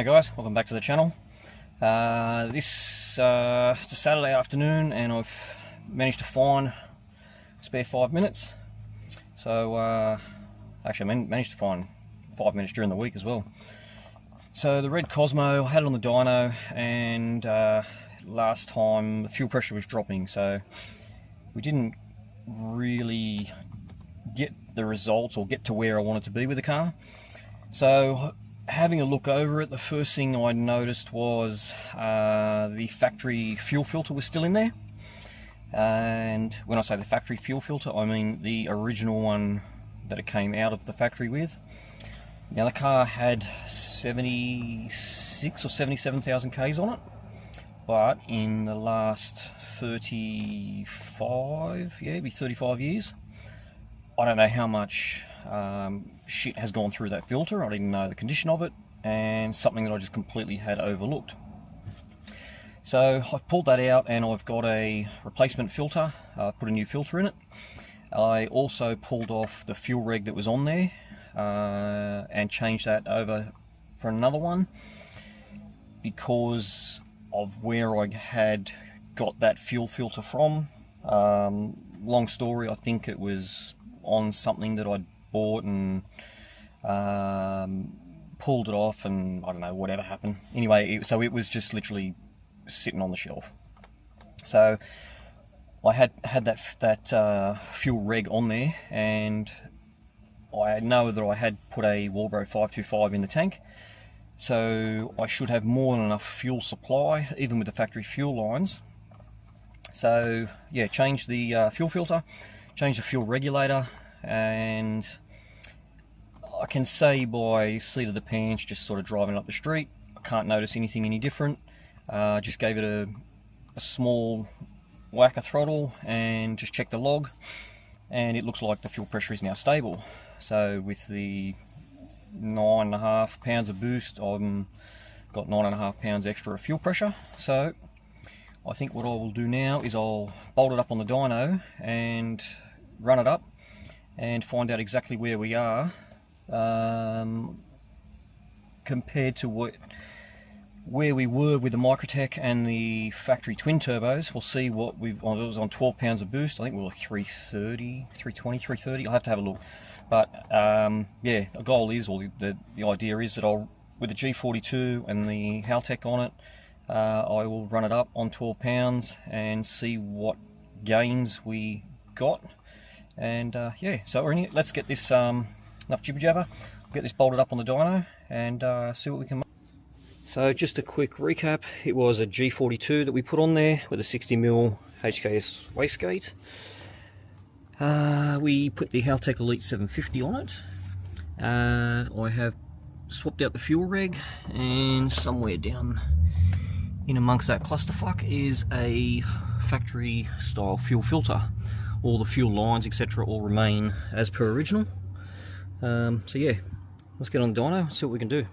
guys, welcome back to the channel. It's a Saturday afternoon and I've managed to find a spare 5 minutes. So actually I managed to find 5 minutes during the week as well. So the red Cosmo, I had it on the dyno, and last time the fuel pressure was dropping, so we didn't really get the results or get to where I wanted to be with the car. So having a look over it, the first thing I noticed was the factory fuel filter was still in there. And when I say the factory fuel filter, I mean the original one that it came out of the factory with. Now the car had 76 or 77,000 Ks on it, but in the last 35 years, I don't know how much shit has gone through that filter. I didn't know the condition of it, and something that I just completely had overlooked. So I've pulled that out and I've got a replacement filter, put a new filter in it. I also pulled off the fuel reg that was on there and changed that over for another one because of where I had got that fuel filter from. Long story, I think it was on something that I'd bought and pulled it off, and I don't know, whatever happened. Anyway, so it was just literally sitting on the shelf. So I had that fuel reg on there, and I know that I had put a Walbro 525 in the tank, so I should have more than enough fuel supply, even with the factory fuel lines. So yeah, changed the fuel filter, changed the fuel regulator, and I can say by seat of the pants, just sort of driving up the street, I can't notice anything any different. Just gave it a small whacker throttle and just checked the log, and it looks like the fuel pressure is now stable. So with the 9.5 pounds of boost, I've got 9.5 pounds extra of fuel pressure. So I think what I will do now is I'll bolt it up on the dyno and run it up and find out exactly where we are compared to where we were with the Microtech and the factory twin turbos. We'll see what it was on 12 pounds of boost. I think we were like 330, 320, 330. I'll have to have a look. But yeah, the goal is, or the idea is that with the G42 and the Haltech on it, I will run it up on 12 pounds and see what gains we got. And yeah, so let's get this, enough jibber jabber, get this bolted up on the dyno and see what we can make. So just a quick recap, it was a G42 that we put on there with a 60mm HKS wastegate. We put the Haltech Elite 750 on it. I have swapped out the fuel reg, and somewhere down in amongst that clusterfuck is a factory style fuel filter. All the fuel lines, etc., all remain as per original. So yeah, let's get on the dyno and see what we can do.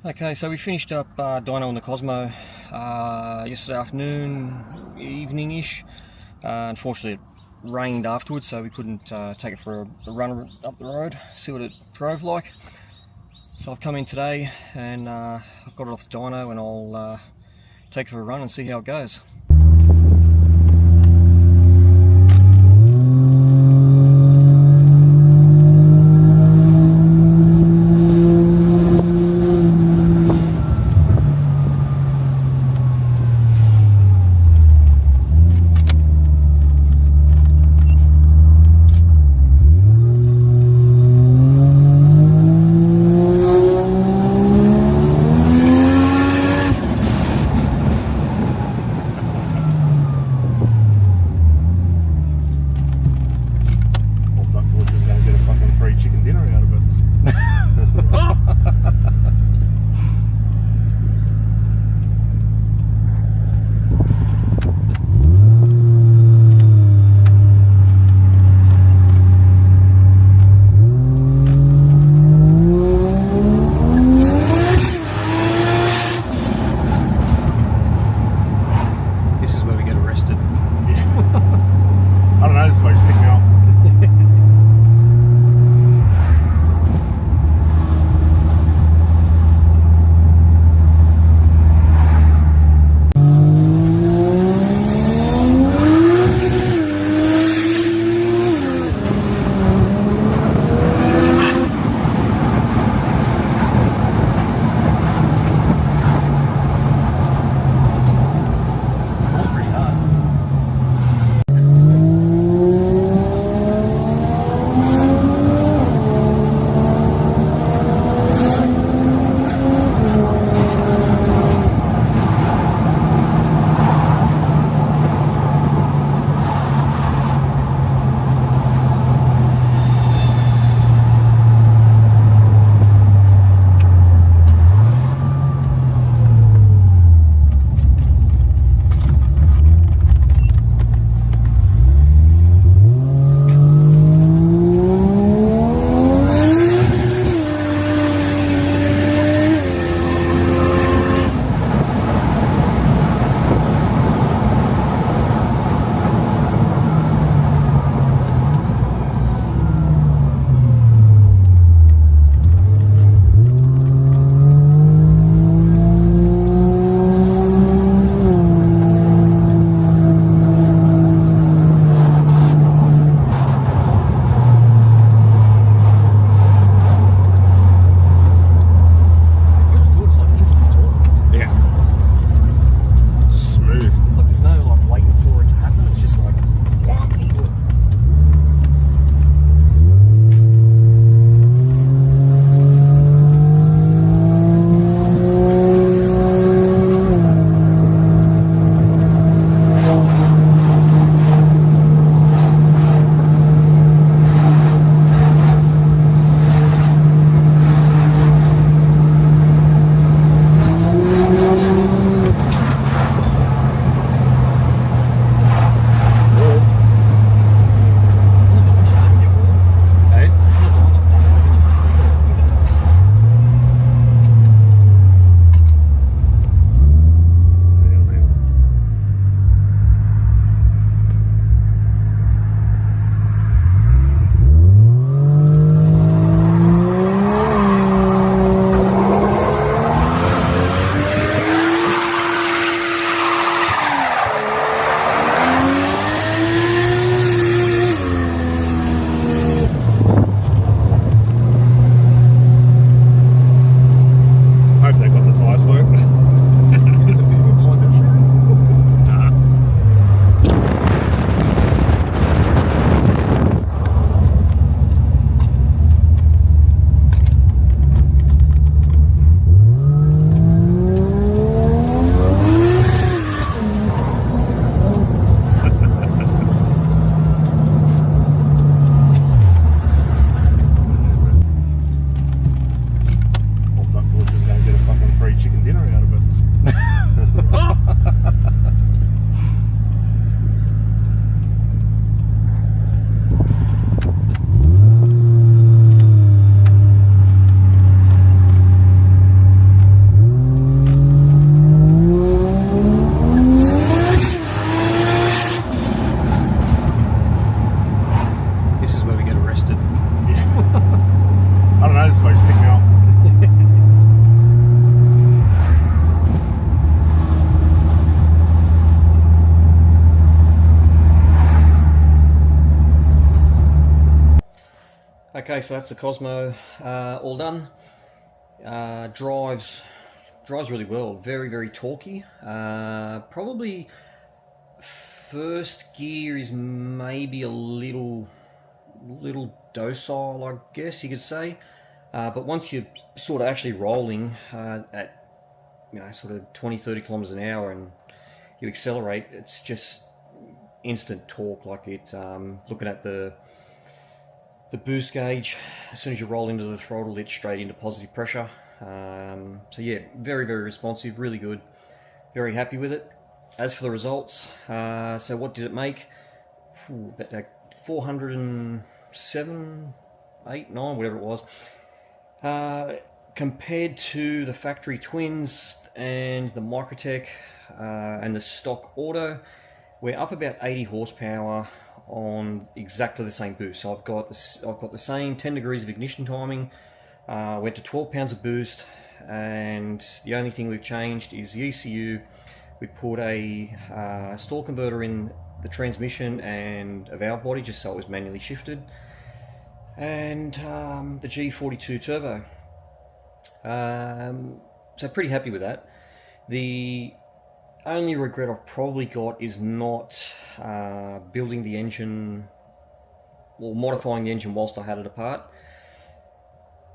Okay, so we finished up dyno on the Cosmo yesterday afternoon, evening-ish. Unfortunately it rained afterwards, so we couldn't take it for a run up the road, see what it drove like. So I've come in today and I've got it off the dyno, and I'll take it for a run and see how it goes. Okay, so that's the Cosmo all done. Drives really well. Very torquey. Probably first gear is maybe a little docile, I guess you could say. But once you're sort of actually rolling at sort of 20-30 kilometers an hour and you accelerate, it's just instant torque. Like it, looking at the boost gauge, as soon as you roll into the throttle, it's straight into positive pressure. So yeah, very responsive, really good, very happy with it. As for the results, so what did it make? About like 407, 8, 9, whatever it was. Compared to the factory twins and the Microtech and the stock auto, we're up about 80 horsepower on exactly the same boost. So I've got the same 10 degrees of ignition timing. Went to 12 pounds of boost, and the only thing we've changed is the ECU. We put a stall converter in the transmission and a valve body just so it was manually shifted, and the G42 turbo. So pretty happy with that. The only regret I've probably got is not building the engine or modifying the engine whilst I had it apart.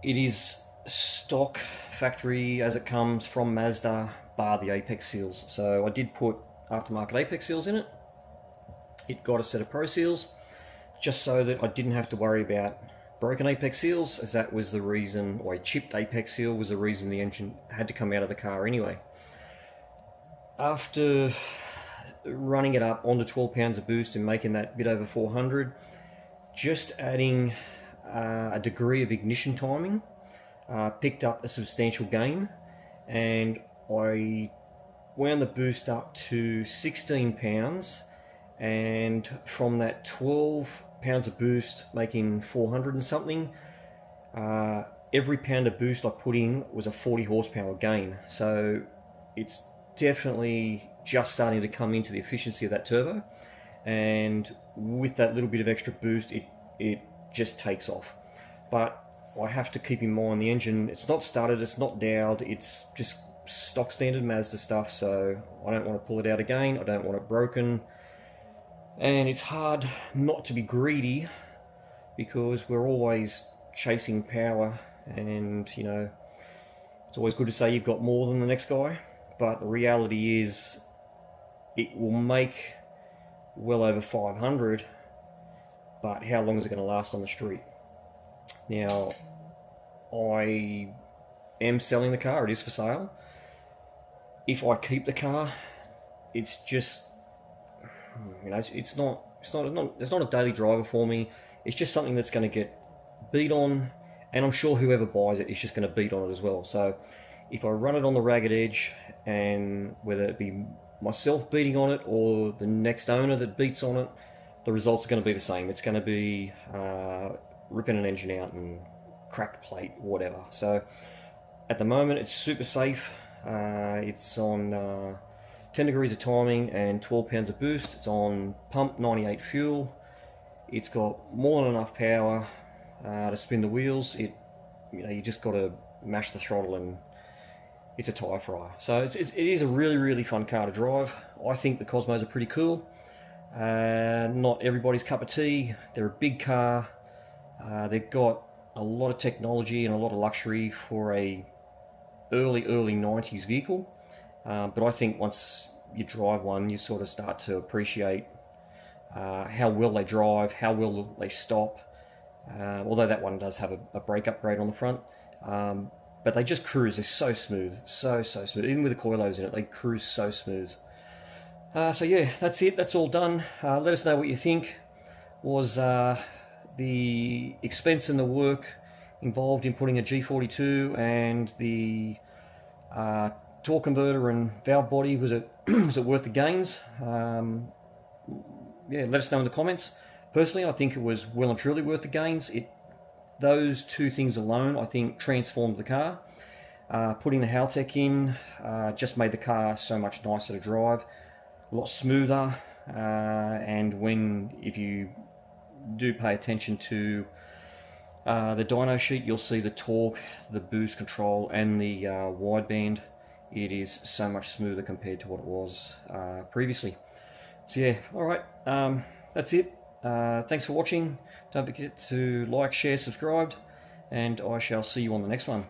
It is stock factory as it comes from Mazda, bar the apex seals. So I did put aftermarket apex seals in it. It got a set of pro seals just so that I didn't have to worry about broken apex seals, as that was the reason, or a chipped apex seal was the reason the engine had to come out of the car anyway. After running it up onto 12 pounds of boost and making that bit over 400, just adding a degree of ignition timing picked up a substantial gain, and I wound the boost up to 16 pounds, and from that 12 pounds of boost making 400 and something, every pound of boost I put in was a 40 horsepower gain. So it's definitely just starting to come into the efficiency of that turbo, and with that little bit of extra boost it just takes off. But I have to keep in mind the engine, it's not started, it's not dialed, it's just stock standard Mazda stuff, so I don't want to pull it out again, I don't want it broken. And it's hard not to be greedy because we're always chasing power, and it's always good to say you've got more than the next guy, but the reality is it will make well over 500, but how long is it going to last on the street? Now, I am selling the car, it is for sale. If I keep the car, it's just, it's not a daily driver for me. It's just something that's going to get beat on, and I'm sure whoever buys it is just going to beat on it as well. So if I run it on the ragged edge, and whether it be myself beating on it or the next owner that beats on it, the results are going to be the same. It's going to be ripping an engine out and cracked plate, whatever. So at the moment it's super safe. It's on 10 degrees of timing and 12 pounds of boost. It's on pump 98 fuel. It's got more than enough power to spin the wheels. You just got to mash the throttle and it's a tyre fryer. So it is a really fun car to drive. I think the Cosmos are pretty cool. Not everybody's cup of tea. They're a big car. They've got a lot of technology and a lot of luxury for a early 90s vehicle. But I think once you drive one, you sort of start to appreciate how well they drive, how well they stop. Although that one does have a brake upgrade on the front. But they just cruise. They're so smooth, so smooth. Even with the coilos in it, they cruise so smooth. So yeah, that's it. That's all done. Let us know what you think. Was the expense and the work involved in putting a G42 and the torque converter and valve body, was it worth the gains? Yeah, let us know in the comments. Personally, I think it was well and truly worth the gains. Those two things alone, I think, transformed the car. Putting the Haltech in just made the car so much nicer to drive, a lot smoother, and if you do pay attention to The dyno sheet, you'll see the torque, the boost control, and the wideband. It is so much smoother compared to what it was previously. So yeah, alright, that's it. Thanks for watching. Don't forget to like, share, subscribe, and I shall see you on the next one.